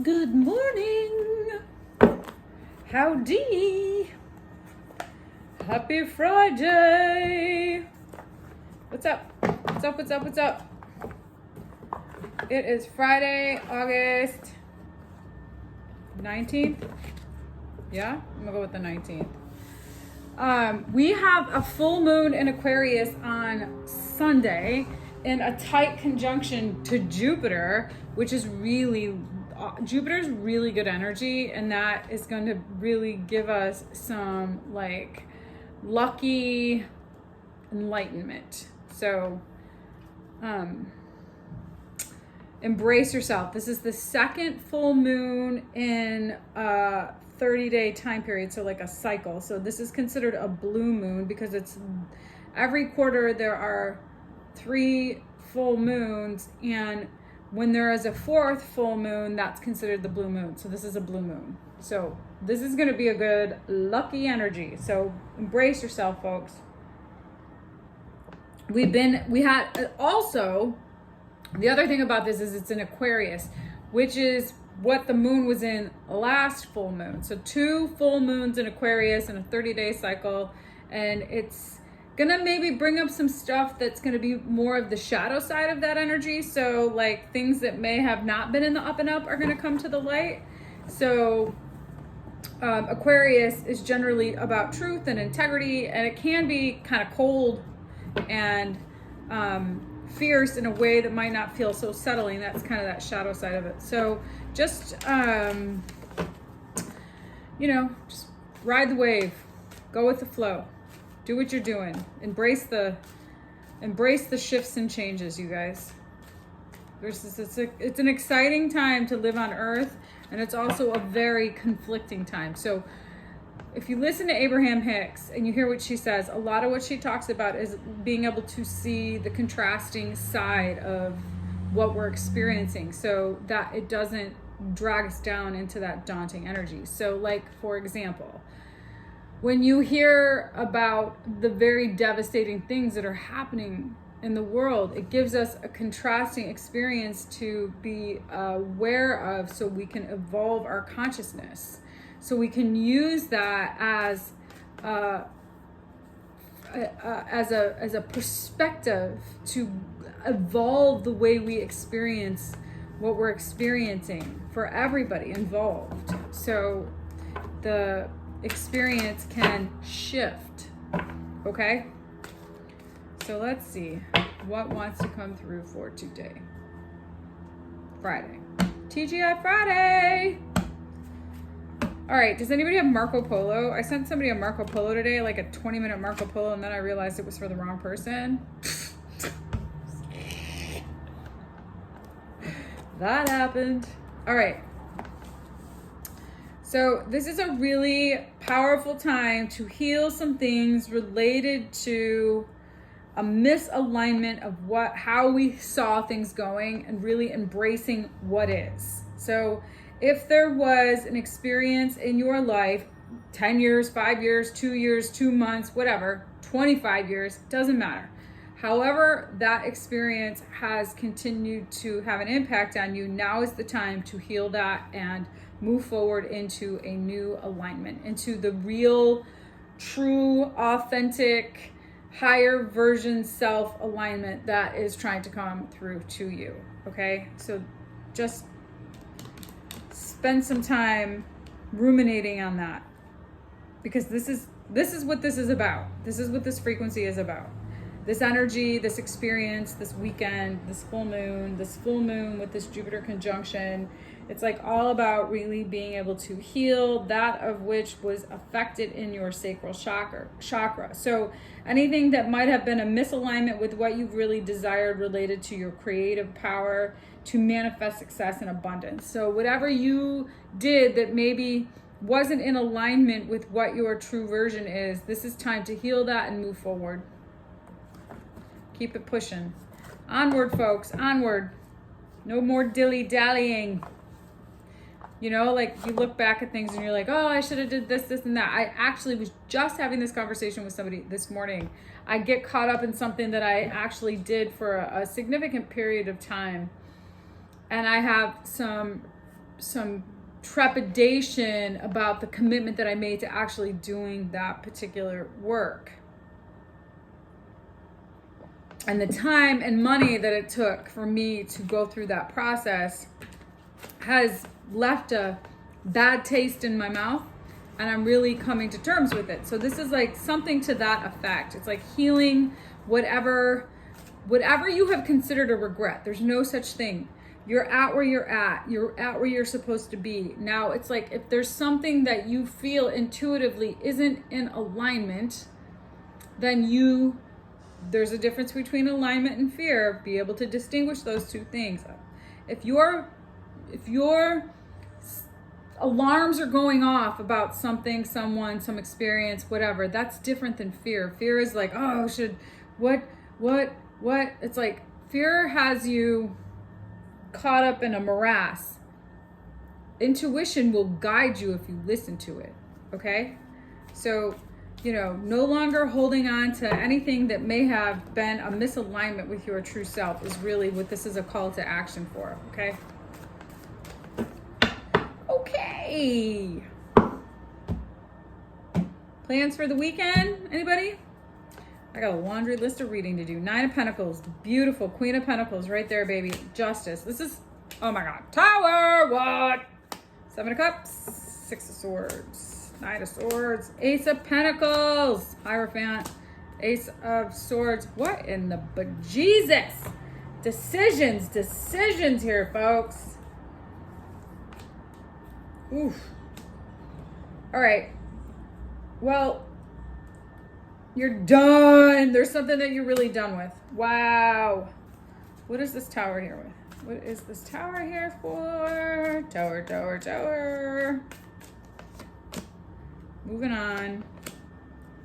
Good morning. Howdy. Happy Friday. What's up? What's up? What's up? What's up? It is Friday, August 19th. Yeah, I'm gonna go with the 19th. We have a full moon in Aquarius on Sunday in a tight conjunction to Jupiter, which is Jupiter's really good energy, and that is going to really give us some like lucky enlightenment. So embrace yourself. This is the second full moon in a 30-day time period, so like a cycle. So this is considered a blue moon because it's every quarter there are 3 full moons, and when there is a 4th full moon, that's considered the blue moon. So this is a blue moon. So this is going to be a good lucky energy. So embrace yourself, folks. We had also, the other thing about this is it's in Aquarius, which is what the moon was in last full moon. So 2 full moons in Aquarius in a 30-day cycle, and it's gonna maybe bring up some stuff that's gonna be more of the shadow side of that energy. So like things that may have not been in the up and up are gonna come to the light. So Aquarius is generally about truth and integrity, and it can be kind of cold and fierce in a way that might not feel so settling. That's kind of that shadow side of it. So just just ride the wave, go with the flow. Do what you're doing. Embrace the shifts and changes, you guys. It's an exciting time to live on Earth, and it's also a very conflicting time. So if you listen to Abraham Hicks and you hear what she says, a lot of what she talks about is being able to see the contrasting side of what we're experiencing so that it doesn't drag us down into that daunting energy. So like, for example, when you hear about the very devastating things that are happening in the world, it gives us a contrasting experience to be aware of so we can evolve our consciousness. So we can use that as a perspective to evolve the way we experience what we're experiencing for everybody involved. So the experience can shift. Okay, so let's see what wants to come through for today. Friday, TGIF Friday. All right, does anybody have Marco Polo? I sent somebody a Marco Polo today, like a 20-minute Marco Polo, and then I realized it was for the wrong person. That happened. All right. So this is a really powerful time to heal some things related to a misalignment of how we saw things going and really embracing what is. So if there was an experience in your life, 10 years, 5 years, 2 years, 2 months, whatever, 25 years, doesn't matter. However, that experience has continued to have an impact on you, now is the time to heal that and move forward into a new alignment, into the real, true, authentic, higher version self-alignment that is trying to come through to you, okay? So just spend some time ruminating on that, because this is what this is about. This is what this frequency is about. This energy, this experience, this weekend, this full moon with this Jupiter conjunction, it's like all about really being able to heal that of which was affected in your sacral chakra. So anything that might have been a misalignment with what you've really desired related to your creative power to manifest success and abundance. So whatever you did that maybe wasn't in alignment with what your true version is, this is time to heal that and move forward. Keep it pushing. Onward, folks, onward. No more dilly-dallying. You know, like you look back at things and you're like, oh, I should have did this, this, and that. I actually was just having this conversation with somebody this morning. I get caught up in something that I actually did for a significant period of time. And I have some trepidation about the commitment that I made to actually doing that particular work. And the time and money that it took for me to go through that process has left a bad taste in my mouth, and I'm really coming to terms with it. So this is like something to that effect. It's like healing whatever you have considered a regret. There's no such thing. You're at where you're at. You're at where you're supposed to be. Now it's like if there's something that you feel intuitively isn't in alignment, then there's a difference between alignment and fear. Be able to distinguish those two things. If your alarms are going off about something, someone, some experience, whatever, that's different than fear. Fear is like, oh, what? It's like fear has you caught up in a morass. Intuition will guide you if you listen to it, okay? So, no longer holding on to anything that may have been a misalignment with your true self is really what this is a call to action for, okay? Okay. Plans for the weekend, anybody? I got a laundry list of reading to do. 9 of Pentacles, beautiful. Queen of Pentacles, right there, baby. Justice. This is, oh my God. Tower, what? 7 of Cups, 6 of Swords, 9 of Swords, Ace of Pentacles, Hierophant, Ace of Swords. What in the bejesus? Decisions here, folks. Oof. All right. Well, you're done. There's something that you're really done with. Wow. What is this tower here with? What is this tower here for? Tower. Moving on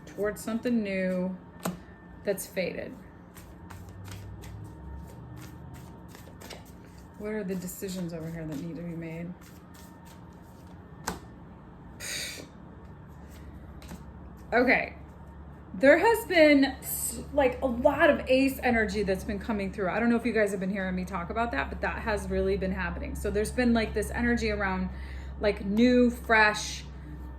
towards something new that's faded. What are the decisions over here that need to be made? Okay. There has been like a lot of ace energy that's been coming through. I don't know if you guys have been hearing me talk about that, but that has really been happening. So there's been like this energy around like new, fresh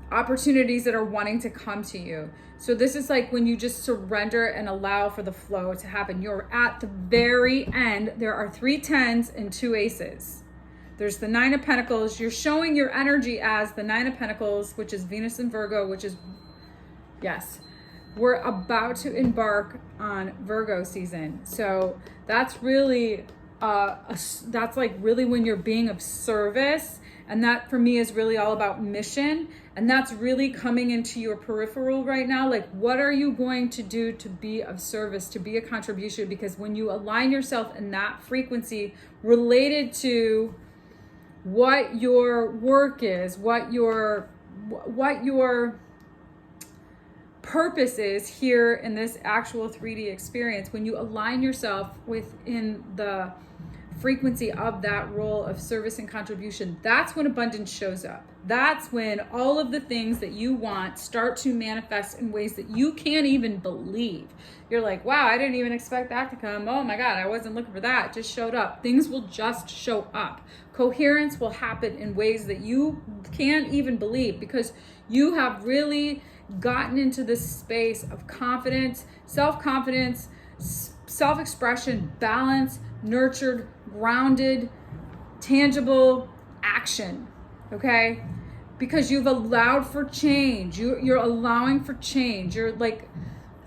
opportunities that are wanting to come to you. So this is like when you just surrender and allow for the flow to happen. You're at the very end. There are 3 10s and 2 aces. There's the 9 of Pentacles. You're showing your energy as the 9 of Pentacles, which is Venus and Virgo, which is, yes, we're about to embark on Virgo season. So that's really, that's like really when you're being of service. And that for me is really all about mission. And that's really coming into your peripheral right now. Like, what are you going to do to be of service, to be a contribution? Because when you align yourself in that frequency related to what your work is, what your purpose is here in this actual 3D experience, when you align yourself within the frequency of that role of service and contribution, that's when abundance shows up. That's when all of the things that you want start to manifest in ways that you can't even believe. You're like, wow, I didn't even expect that to come. Oh my God, I wasn't looking for that. It just showed up. Things will just show up. Coherence will happen in ways that you can't even believe because you have really gotten into this space of confidence, self-confidence, self-expression, balance, nurtured, grounded, tangible action, okay? Because you've allowed for change. You're allowing for change. You're like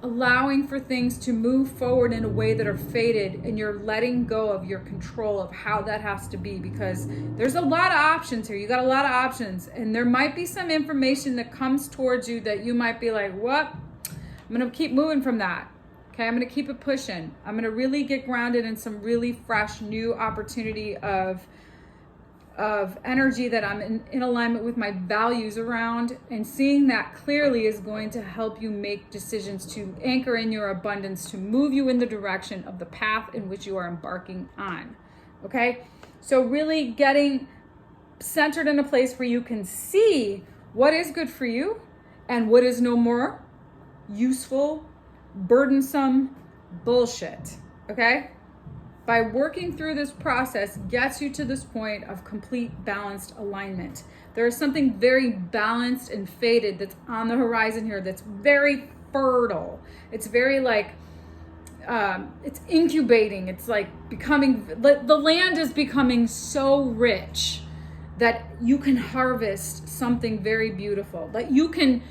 allowing for things to move forward in a way that are faded, and you're letting go of your control of how that has to be, because there's a lot of options here. You got a lot of options, and there might be some information that comes towards you that you might be like, what? I'm going to keep moving from that. Okay, I'm going to keep it pushing. I'm going to really get grounded in some really fresh new opportunity of energy that I'm in alignment with my values around, and seeing that clearly is going to help you make decisions to anchor in your abundance, to move you in the direction of the path in which you are embarking on. Okay, so really getting centered in a place where you can see what is good for you and what is no more useful, burdensome bullshit. Okay, by working through this process, gets you to this point of complete balanced alignment. There is something very balanced and fated that's on the horizon here that's very fertile. It's very like, it's incubating. It's like becoming, the land is becoming so rich that you can harvest something very beautiful, that you can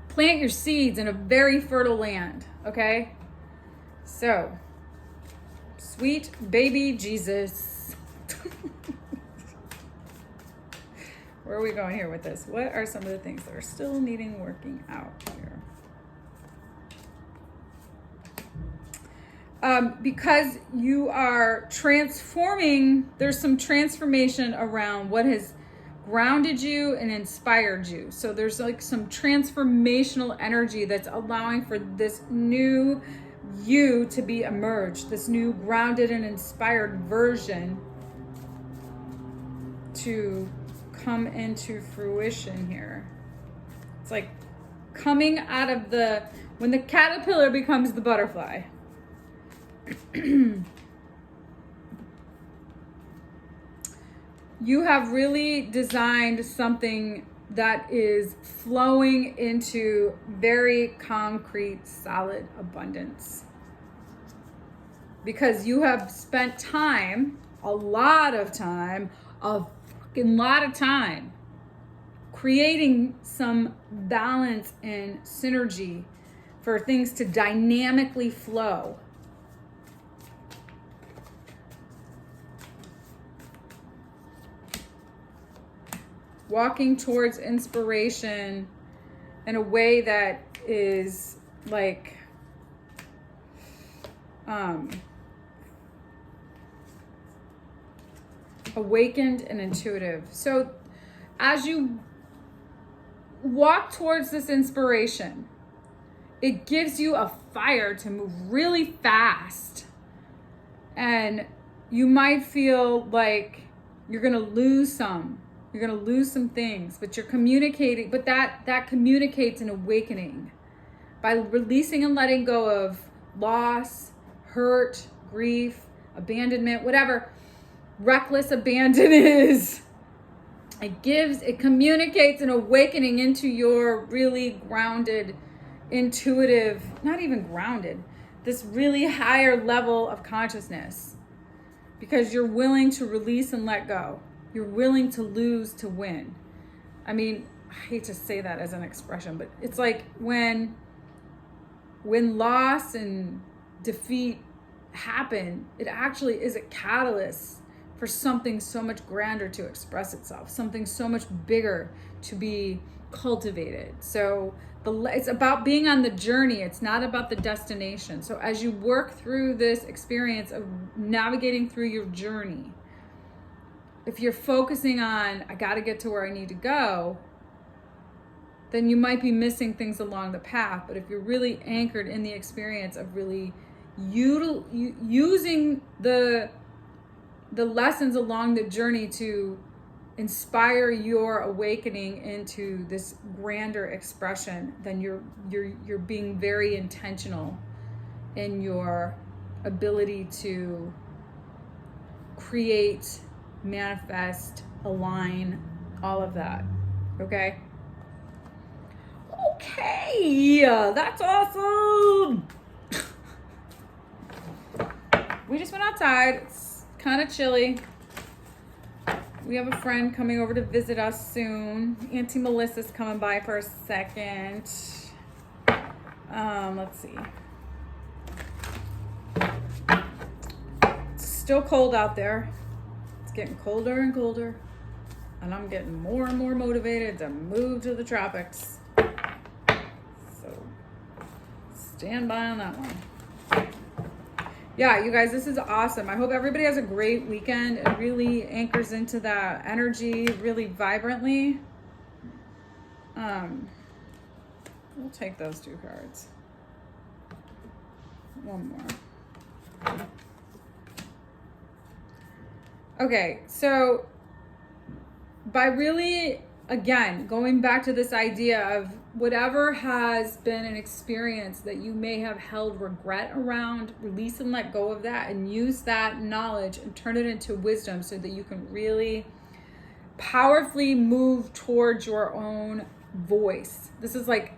plant your seeds in a very fertile land, okay? So, sweet baby Jesus. Where are we going here with this? What are some of the things that are still needing working out here? Because you are transforming, there's some transformation around what has grounded you and inspired you. So there's like some transformational energy that's allowing for this new you to be emerged, this new grounded and inspired version to come into fruition here. It's like coming out of when the caterpillar becomes the butterfly. You have really designed something that is flowing into very concrete, solid abundance. Because you have spent time, a lot of time, a fucking lot of time, creating some balance and synergy for things to dynamically flow. Walking towards inspiration in a way that is like awakened and intuitive. So as you walk towards this inspiration, it gives you a fire to move really fast. And you might feel like you're gonna lose some. You're going to lose some things, but you're communicating, but that communicates an awakening by releasing and letting go of loss, hurt, grief, abandonment, whatever reckless abandon is. It communicates an awakening into your really grounded, intuitive, not even grounded, this really higher level of consciousness, because you're willing to release and let go. You're willing to lose to win. I mean, I hate to say that as an expression, but it's like when loss and defeat happen, it actually is a catalyst for something so much grander to express itself, something so much bigger to be cultivated. So it's about being on the journey. It's not about the destination. So as you work through this experience of navigating through your journey, if you're focusing on, I got to get to where I need to go, then you might be missing things along the path. But if you're really anchored in the experience of really using the lessons along the journey to inspire your awakening into this grander expression, then you're being very intentional in your ability to create, manifest, align, all of that. Okay, that's awesome. We just went outside. It's kind of chilly. We have a friend coming over to visit us soon. Auntie Melissa's coming by for a second. Let's see. It's still cold out there. It's getting colder and colder, and I'm getting more and more motivated to move to the tropics. So stand by on that one. Yeah, you guys, this is awesome. I hope everybody has a great weekend. It really anchors into that energy really vibrantly. We'll take those two cards. One more. Okay, so by really again, going back to this idea of whatever has been an experience that you may have held regret around, release and let go of that, and use that knowledge and turn it into wisdom so that you can really powerfully move towards your own voice. This is like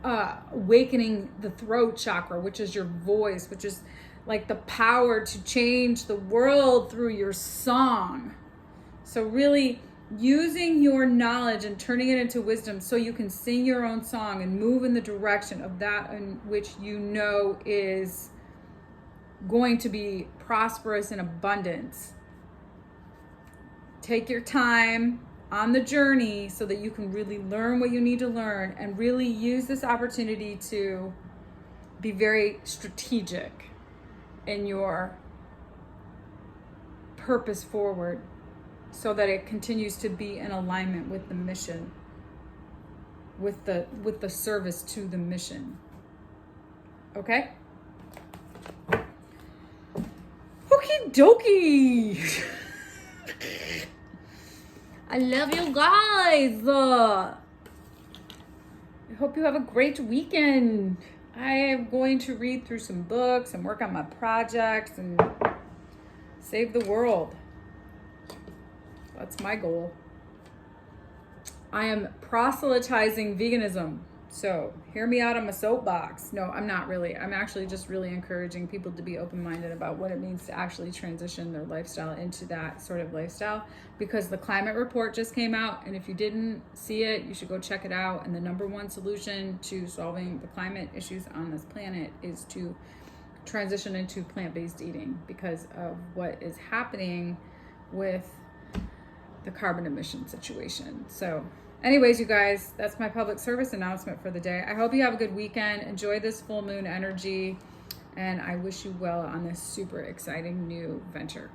awakening the throat chakra, which is your voice, which is like the power to change the world through your song. So really using your knowledge and turning it into wisdom so you can sing your own song and move in the direction of that in which you know is going to be prosperous and abundance. Take your time on the journey so that you can really learn what you need to learn, and really use this opportunity to be very strategic in your purpose forward, so that it continues to be in alignment with the mission, with the service to the mission. Okay? Okie dokie. I love you guys. I hope you have a great weekend. I am going to read through some books and work on my projects and save the world. That's my goal. I am proselytizing veganism. So hear me out on my soapbox. No, I'm not really. I'm actually just really encouraging people to be open-minded about what it means to actually transition their lifestyle into that sort of lifestyle, because the climate report just came out, and if you didn't see it, you should go check it out. And the number one solution to solving the climate issues on this planet is to transition into plant-based eating, because of what is happening with the carbon emission situation. So anyways, you guys, that's my public service announcement for the day. I hope you have a good weekend. Enjoy this full moon energy, and I wish you well on this super exciting new venture.